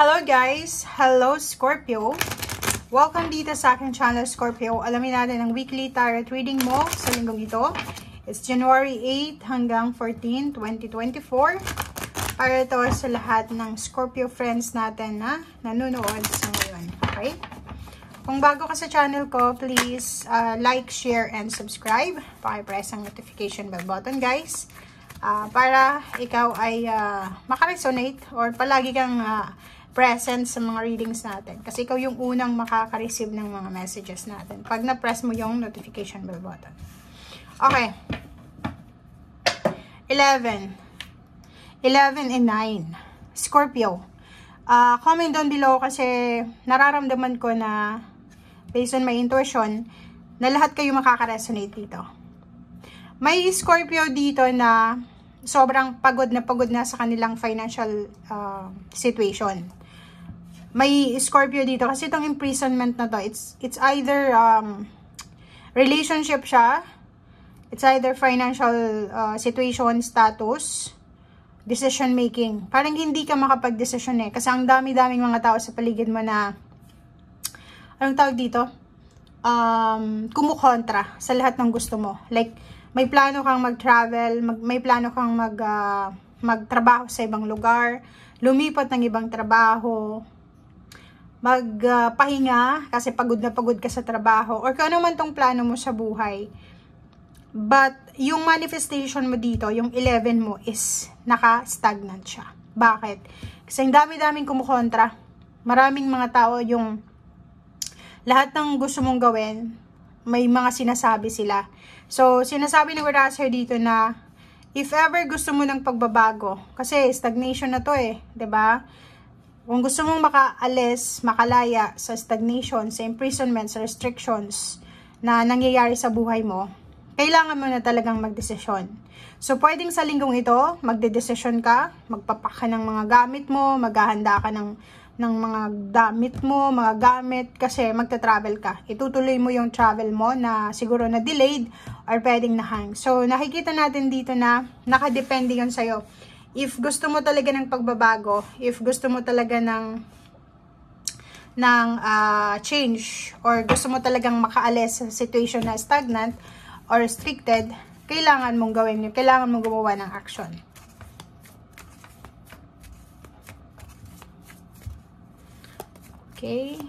Hello guys! Hello Scorpio! Welcome dito sa aking channel Scorpio. Alamin natin ang weekly tarot reading mo sa linggong ito. It's January 8 hanggang 14, 2024. Para ito sa lahat ng Scorpio friends natin na nanonood sa ngayon. Okay? Kung bago ka sa channel ko, please like, share, and subscribe. Paki-press ang notification bell button guys. Para ikaw ay makaresonate or palagi kang present sa mga readings natin. Kasi ikaw yung unang makaka-receive ng mga messages natin. Pag na-press mo yung notification bell button. Okay. 11 and 9. Scorpio. Comment down below kasi nararamdaman ko na based on my intuition na lahat kayo makaka-resonate dito. May Scorpio dito na sobrang pagod na sa kanilang financial situation. May Scorpio dito kasi itong imprisonment na to, it's either relationship siya, it's either financial situation, status, decision making. Parang hindi ka makapag-desisyon kasi ang dami-daming mga tao sa paligid mo na anong tawag dito? Kumukontra sa lahat ng gusto mo. Like, may plano kang mag-travel, may plano kang magtrabaho sa ibang lugar, lumipat ng ibang trabaho, magpahinga kasi pagod na pagod ka sa trabaho, or kung ano man tong plano mo sa buhay. But, yung manifestation mo dito, yung 11 mo is naka-stagnant siya. Bakit? Kasi ang dami-daming kumukontra. Maraming mga tao yung lahat ng gusto mong gawin, may mga sinasabi sila. So, sinasabi ng Racer dito na if ever gusto mo ng pagbabago, kasi stagnation na to diba? Kung gusto mong makaalis, makalaya sa stagnation, sa imprisonment, sa restrictions na nangyayari sa buhay mo, kailangan mo na talagang magdesisyon. So, pwedeng sa linggong ito, magdedesisyon ka, magpapak ka ng mga gamit mo, maghahanda ka ng mga damit mo, mga gamit, kasi magta-travel ka. Itutuloy mo yung travel mo na siguro na delayed or pwedeng na-hang. So, nakikita natin dito na nakadepende yun sa'yo. If gusto mo talaga ng pagbabago, if gusto mo talaga ng change, or gusto mo talagang makaalis sa situation na stagnant or restricted, kailangan mong gawin yun. Kailangan mong gumawa ng action. Okay.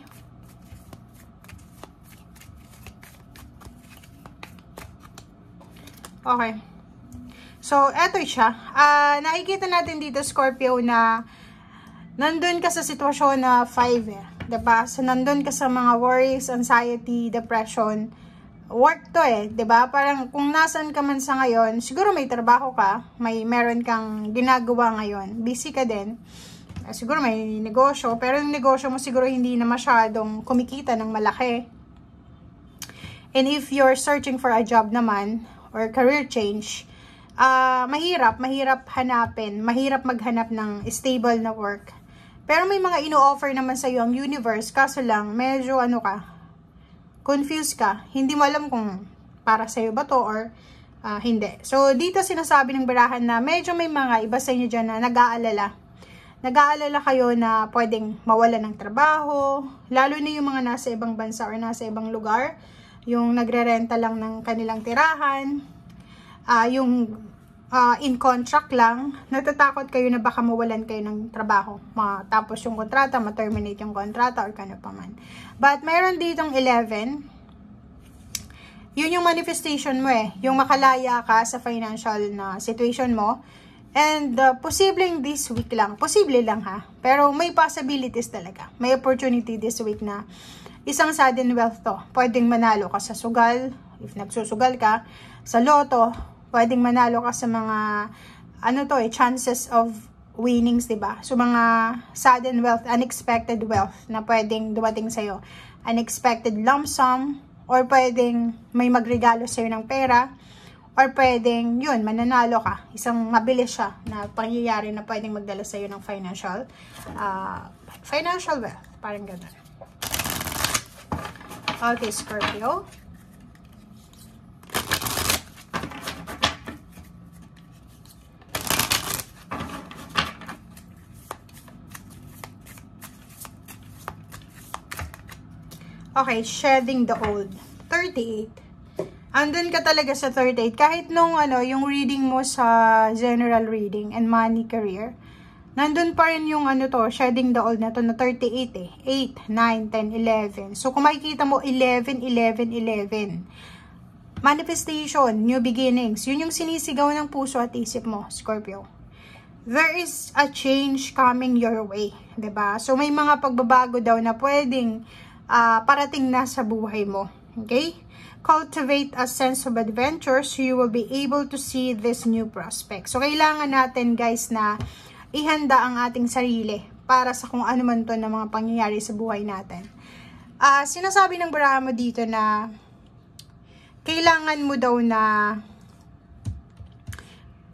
Okay. So, eto siya. Nakikita natin dito, Scorpio, na nandun ka sa sitwasyon na 5 diba? So, nandun ka sa mga worries, anxiety, depression. Work to diba? Parang kung nasan ka man sa ngayon, siguro may trabaho ka, meron kang ginagawa ngayon, busy ka din. Siguro may negosyo, pero yung negosyo mo siguro hindi na masyadong kumikita ng malaki. And if you're searching for a job naman, or career change, mahirap hanapin, mahirap maghanap ng stable na work. Pero may mga ino-offer naman sa iyo ang universe, kaso lang, medyo confused ka. Hindi mo alam kung para sa iyo ba to or hindi. So, dito sinasabi ng barahan na medyo may mga iba sa inyo dyan na nag-aalala. Nag-aalala kayo na pwedeng mawalan ng trabaho, lalo na yung mga nasa ibang bansa or nasa ibang lugar, yung nagre-renta lang ng kanilang tirahan, yung in contract lang, natatakot kayo na baka mawalan kayo ng trabaho, matapos yung kontrata, ma-terminate yung kontrata, or kano pa man. But mayroon ditong 11, yun yung manifestation mo yung makalaya ka sa financial na situation mo. And posibleng this week lang. Posible lang pero may possibilities talaga. May opportunity this week na isang sudden wealth to. Pwedeng manalo ka sa sugal, if nagsusugal ka. Sa loto, pwedeng manalo ka sa mga, chances of winnings, diba? So, mga sudden wealth, unexpected wealth na pwedeng dumating sa'yo. Unexpected lump sum, or pwedeng may magregalo sa'yo ng pera, or pwedeng, mananalo ka. Isang mabilis siya na pangyayari na pwedeng magdala sa'yo ng financial wealth. Parang gano'n. Okay, Scorpio. Okay, shedding the old. 38. Andun ka talaga sa 38. Kahit nung yung reading mo sa general reading and money career, nandun pa rin yung shedding the old na to na 38 eh. 8, 9, 10, 11. So kung makikita mo 11, 11, 11. Manifestation, new beginnings. Yun yung sinisigaw ng puso at isip mo, Scorpio. There is a change coming your way, 'di ba? So may mga pagbabago daw na pwedeng parating na sa buhay mo. Okay? Cultivate a sense of adventure so you will be able to see this new prospect. So, kailangan natin, guys, na ihanda ang ating sarili para sa kung ano man to na mga pangyayari sa buhay natin. Sinasabi ng baraha mo dito na kailangan mo daw na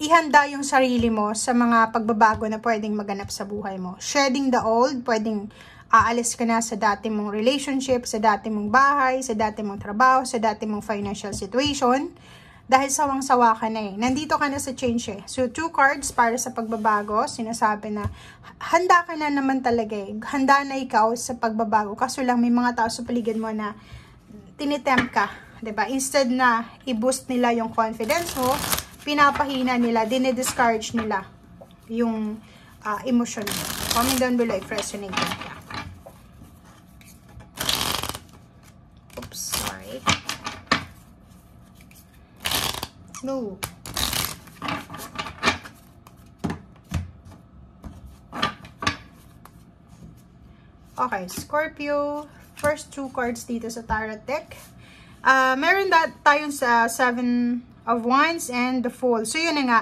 ihanda yung sarili mo sa mga pagbabago na pwedeng maganap sa buhay mo. Shedding the old, pwedeng aalis ka na sa dati mong relationship, sa dati mong bahay, sa dati mong trabaho, sa dati mong financial situation. Dahil sawang-sawa ka na eh. Nandito ka na sa change eh. So, 2 cards para sa pagbabago. Sinasabi na, handa ka na naman talaga eh. Handa na ikaw sa pagbabago. Kaso lang may mga tao sa paligid mo na tinitempt ka. 'Di ba? Instead na i-boost nila yung confidence mo, pinapahina nila, dinidiscourage nila yung emotion mo. Comment down below if resonating. Oops, sorry. No. Okay, Scorpio. First 2 cards dito sa tarot deck. Meron tayong sa 7 of Wands and the Fool. So, yun na nga.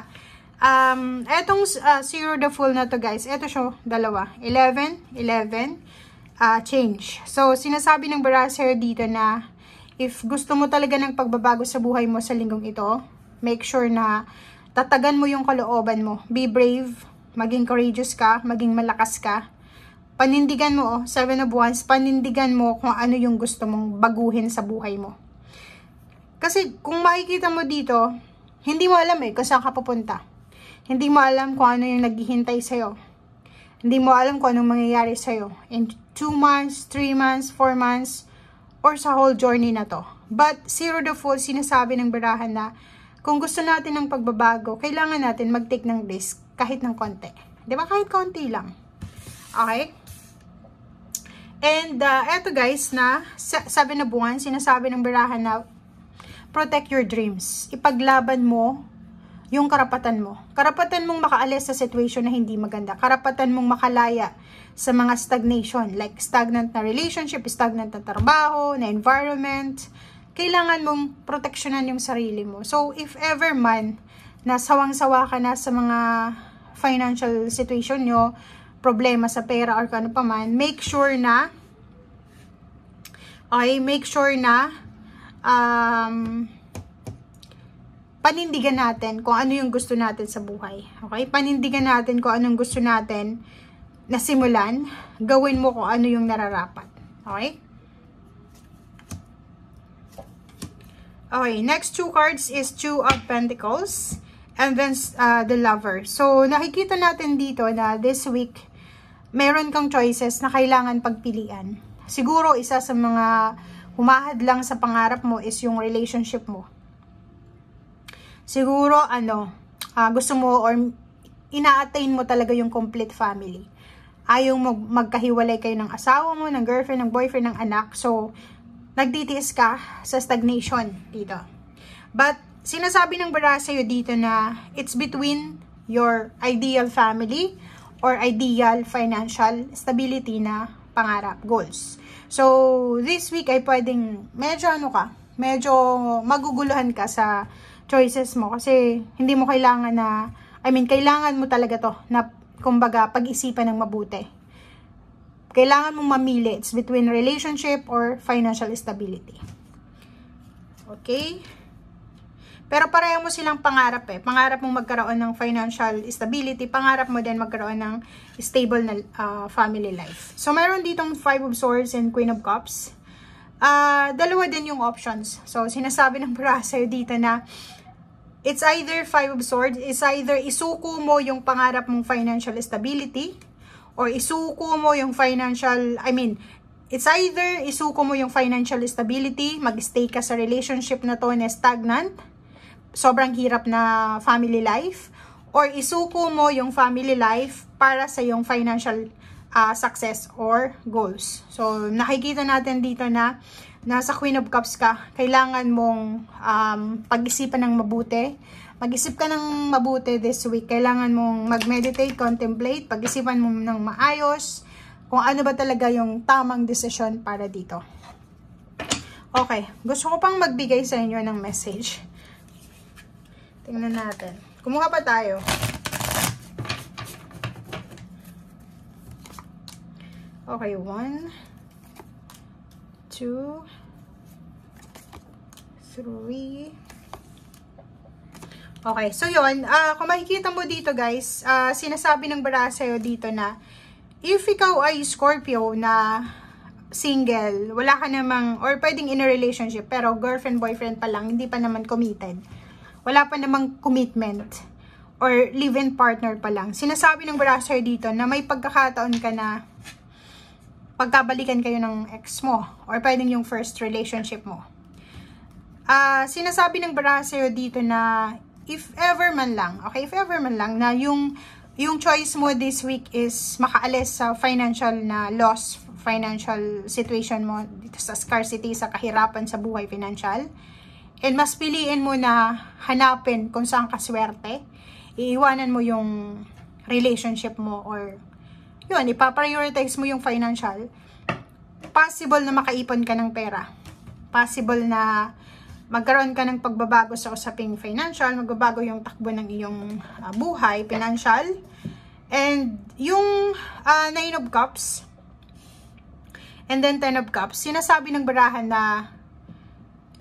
Etong Zero the Fool na to, guys. Eto siya, dalawa. 11, 11. Change. So, sinasabi ng Barasser dito na if gusto mo talaga ng pagbabago sa buhay mo sa linggong ito, make sure na tatagan mo yung kalooban mo. Be brave, maging courageous ka, maging malakas ka. Panindigan mo, 7 of Wands, panindigan mo kung ano yung gusto mong baguhin sa buhay mo. Kasi kung makikita mo dito, hindi mo alam kung saan ka pupunta. Hindi mo alam kung ano yung naghihintay sa'yo. Hindi mo alam kung anong mangyayari sa'yo in 2 months, 3 months, 4 months, or sa whole journey na to. But, Zero the Fool, sinasabi ng barahan na kung gusto natin ng pagbabago, kailangan natin mag-take ng risk kahit ng konti. Diba? Kahit konti lang. Okay? And, eto guys, na 7 of Wands, sinasabi ng barahan na protect your dreams. Ipaglaban mo yung karapatan mo. Karapatan mong makaalis sa situation na hindi maganda. Karapatan mong makalaya sa mga stagnation. Like stagnant na relationship, stagnant na trabaho, na environment. Kailangan mong proteksyonan yung sarili mo. So, if ever man, na sawang-sawa ka na sa mga financial situation nyo, problema sa pera or kano pa man, make sure na panindigan natin kung ano yung gusto natin sa buhay. Okay? Panindigan natin kung anong gusto natin na simulan. Gawin mo kung ano yung nararapat. Okay? Okay, next 2 cards is 2 of Pentacles and then the Lover. So, nakikita natin dito na this week, meron kang choices na kailangan pagpilian. Siguro, isa sa mga humahad lang sa pangarap mo is yung relationship mo. Siguro, gusto mo or ina-attain mo talaga yung complete family. Ayaw mo magkahiwalay kayo ng asawa mo, ng girlfriend, ng boyfriend, ng anak. So, nagtitiis ka sa stagnation dito. But, sinasabi ng bara sa'yo dito na it's between your ideal family or ideal financial stability na pangarap, goals. So, this week ay pwedeng medyo maguguluhan ka sa choices mo kasi hindi mo kailangan na, kailangan mo talaga to na, kumbaga, pag-isipan ng mabuti. Kailangan mong mamili. It's between relationship or financial stability. Okay? Pero pareho mo silang pangarap Pangarap mong magkaroon ng financial stability. Pangarap mo din magkaroon ng stable na family life. So, mayroon ditong 5 of Swords and Queen of Cups. Dalawa din yung options. So, sinasabi ng brasser dito na it's either 5 of Swords, it's either isuko mo yung pangarap mong financial stability or isuko mo yung It's either isuko mo yung financial stability, mag-stay ka sa relationship na to na stagnant, sobrang hirap na family life, or isuko mo yung family life para sa yung financial success or goals. So, nakikita natin dito na nasa Queen of Cups ka, kailangan mong pag-isipan ng mabuti. Mag-isip ka ng mabuti this week. Kailangan mong mag-meditate, contemplate, pag-isipan mo ng maayos kung ano ba talaga yung tamang desisyon para dito. Okay, gusto ko pang magbigay sa inyo ng message. Tingnan natin. Kumuha pa tayo. Okay, 1, 2, 3. Okay, so yun, kung makikita mo dito guys, sinasabi ng bara sa'yo dito na if ikaw ay Scorpio na single, wala ka namang, or pwedeng in a relationship, pero girlfriend, boyfriend pa lang, hindi pa naman committed, wala pa namang commitment, or live-in partner pa lang, sinasabi ng bara sa'yo dito na may pagkakataon ka na pagkabalikan kayo ng ex mo, or pwedeng yung first relationship mo. Sinasabi ng bara sa'yo dito na if ever man lang, okay, if ever man lang na yung choice mo this week is makaalis sa financial na loss, financial situation mo, dito sa scarcity, sa kahirapan sa buhay financial, and mas piliin mo na hanapin kung saan ka swerte, iiwanan mo yung relationship mo, or yun, ipaprioritize mo yung financial, possible na makaipon ka ng pera, possible na magkaroon ka ng pagbabago sa usaping financial, magbabago yung takbo ng iyong buhay, financial. And yung 9 of Cups, and then 10 of Cups, sinasabi ng barahan na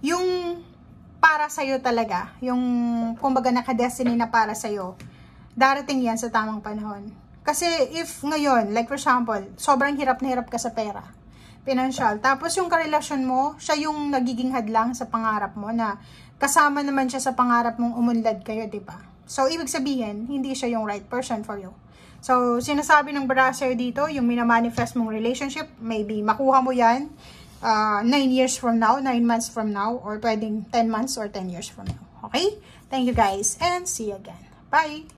yung para sa'yo talaga, yung kumbaga naka-destiny na para sa'yo, darating yan sa tamang panahon. Kasi if ngayon, like for example, sobrang hirap na hirap ka sa pera, financial. Tapos yung karelasyon mo, siya yung nagiging hadlang sa pangarap mo na kasama naman siya sa pangarap mong umunlad kayo, di ba? So, ibig sabihin, hindi siya yung right person for you. So, sinasabi ng brasser dito, yung minamanifest mong relationship, maybe makuha mo yan 9 years from now, 9 months from now, or pwedeng 10 months or 10 years from now. Okay? Thank you guys, and see you again. Bye!